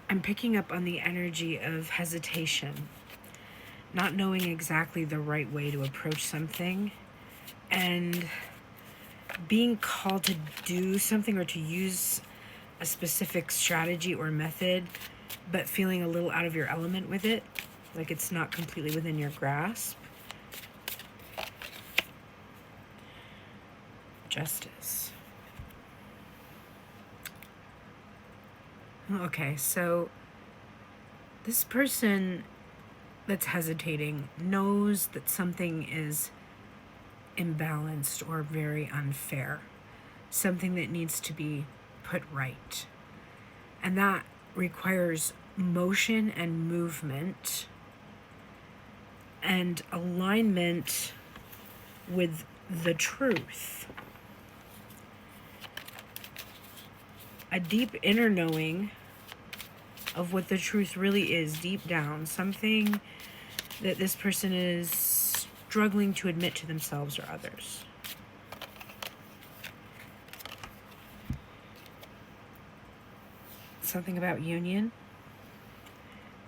I'm picking up on the energy of hesitation, not knowing exactly the right way to approach something, and being called to do something or to use a specific strategy or method, but feeling a little out of your element with it, like it's not completely within your grasp. Justice. Okay, so this person that's hesitating knows that something is imbalanced or very unfair, something that needs to be put right. And that requires motion and movement and alignment with the truth. A deep inner knowing of what the truth really is deep down, something that this person is struggling to admit to themselves or others. Something about union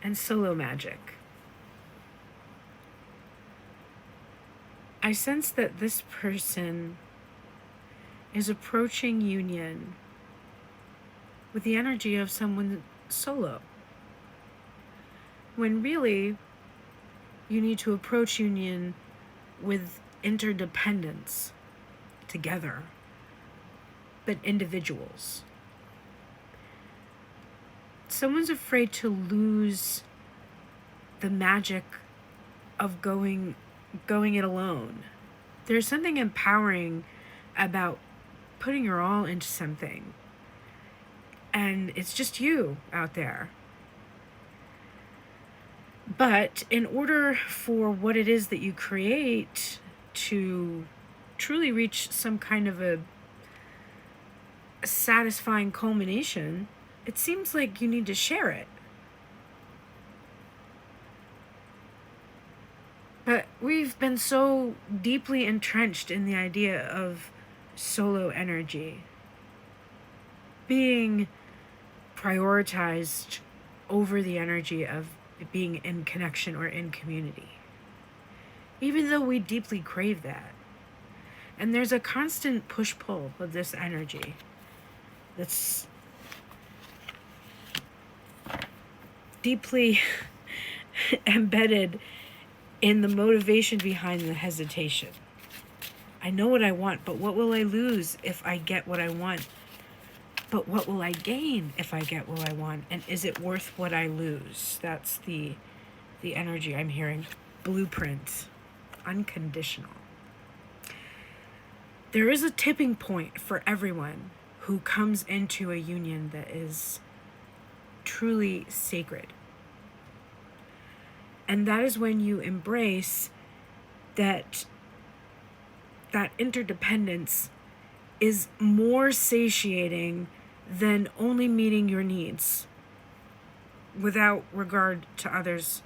and solo magic. I sense that this person is approaching union with the energy of someone solo, when really you need to approach union with interdependence together, but individuals. Someone's afraid to lose the magic of going it alone. There's something empowering about putting your all into something, and it's just you out there. But in order for what it is that you create to truly reach some kind of a satisfying culmination, it seems like you need to share it. But we've been so deeply entrenched in the idea of solo energy being prioritized over the energy of being in connection or in community, even though we deeply crave that. And there's a constant push-pull of this energy that's deeply embedded in the motivation behind the hesitation. I know what I want, but what will I lose if I get what I want? But what will I gain if I get what I want? And is it worth what I lose? That's the energy I'm hearing. Blueprint. Unconditional. There is a tipping point for everyone who comes into a union that is truly sacred. And that is when you embrace that interdependence is more satiating than only meeting your needs without regard to others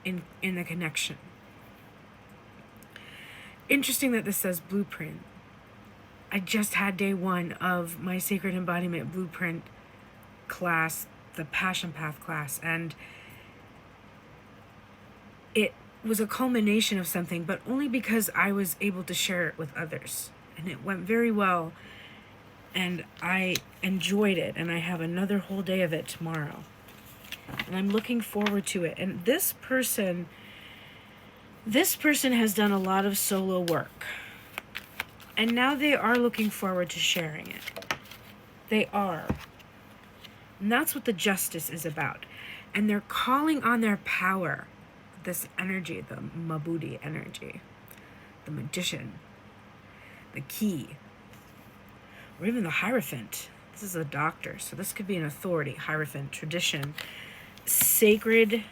in the connection. Interesting that this says blueprint. I just had day 1 of my Sacred Embodiment Blueprint class, the Passion Path class, and it was a culmination of something, but only because I was able to share it with others. And it went very well, and I enjoyed it, and I have another whole day of it tomorrow. And I'm looking forward to it. And this person has done a lot of solo work. And now they are looking forward to sharing it. They are. And that's what the justice is about. And they're calling on their power, this energy, the Mabudi energy, the magician, the key, or even the Hierophant. This is a doctor, so this could be an authority, Hierophant, tradition, sacred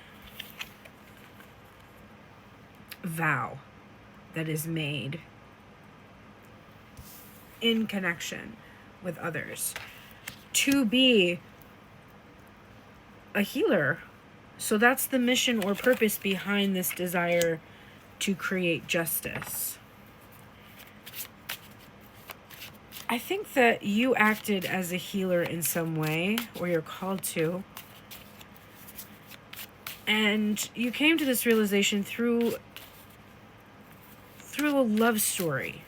vow that is made in connection with others to be a healer. So that's the mission or purpose behind this desire to create justice. I think that you acted as a healer in some way, or you're called to, And you came to this realization through a love story.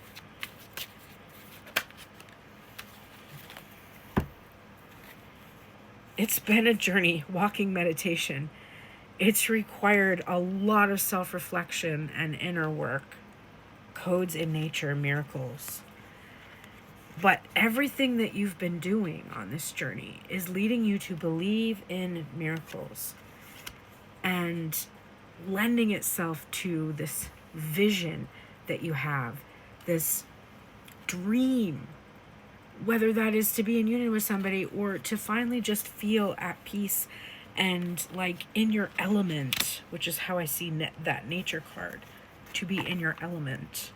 It's been a journey, walking meditation. It's required a lot of self-reflection and inner work. Codes in nature, miracles. But everything that you've been doing on this journey is leading you to believe in miracles and lending itself to this vision that you have, this dream, whether that is to be in union with somebody or to finally just feel at peace and like in your element, which is how I see that nature card, to be in your element,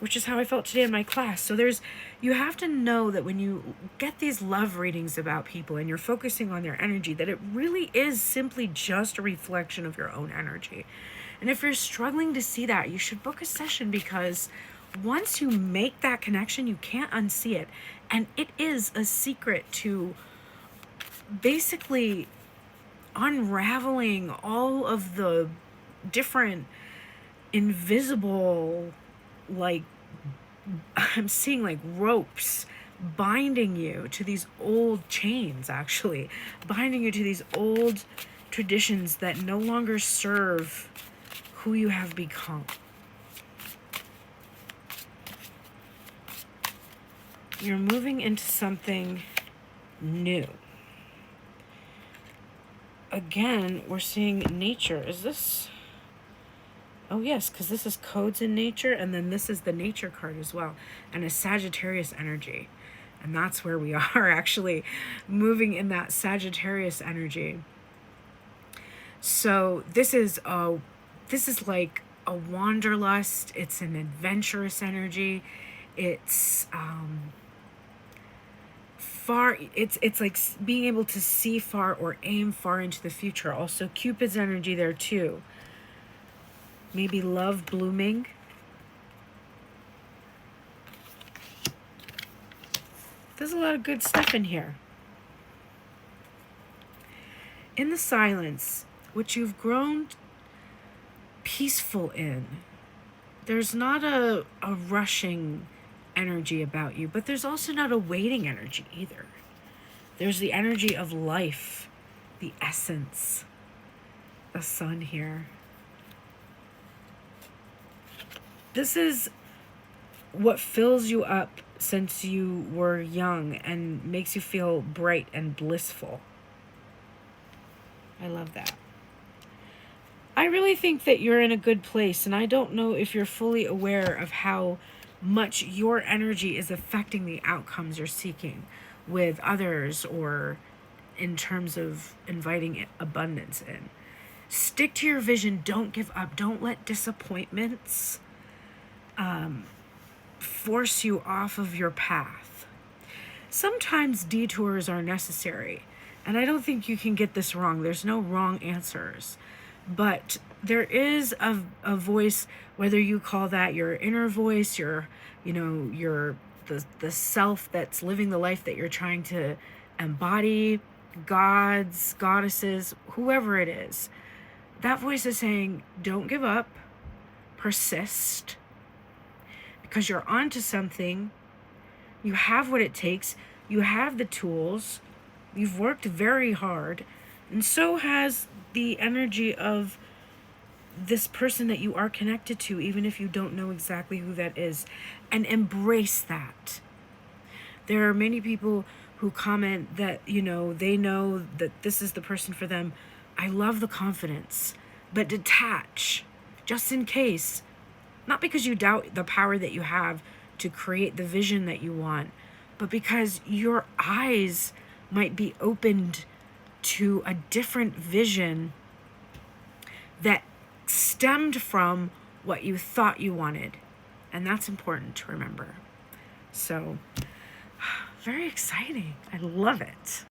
which is how I felt today in my class. So you have to know that when you get these love readings about people and you're focusing on their energy, that it really is simply just a reflection of your own energy. And if you're struggling to see that, you should book a session, because once you make that connection, you can't unsee it. And it is a secret to basically unraveling all of the different invisible, like, I'm seeing like ropes binding you to these old chains, actually binding you to these old traditions that no longer serve who you have become. You're moving into something new. Again, we're seeing nature. Is this... Oh yes, because this is codes in nature, and then this is the nature card as well, and a Sagittarius energy. And that's where we are actually moving in that Sagittarius energy. So this is like a wanderlust. It's an adventurous energy. It's far. It's like being able to see far or aim far into the future. Also Cupid's energy there too. Maybe love blooming. There's a lot of good stuff in here. In the silence, which you've grown peaceful in, there's not a rushing energy about you, but there's also not a waiting energy either. There's the energy of life, the essence, the sun here. This is what fills you up since you were young and makes you feel bright and blissful. I love that. I really think that you're in a good place, and I don't know if you're fully aware of how much your energy is affecting the outcomes you're seeking with others or in terms of inviting abundance in. Stick to your vision. Don't give up. Don't let disappointments force you off of your path. Sometimes detours are necessary, and I don't think you can get this wrong. There's no wrong answers, but there is a voice, whether you call that your inner voice, the self that's living the life that you're trying to embody, gods, goddesses, whoever it is. That voice is saying, don't give up, persist, because you're onto something. You have what it takes. You have the tools. You've worked very hard. And so has the energy of this person that you are connected to, even if you don't know exactly who that is. And embrace that. There are many people who comment that, they know that this is the person for them. I love the confidence, but detach just in case. Not because you doubt the power that you have to create the vision that you want, but because your eyes might be opened to a different vision that stemmed from what you thought you wanted. And that's important to remember. So, very exciting. I love it.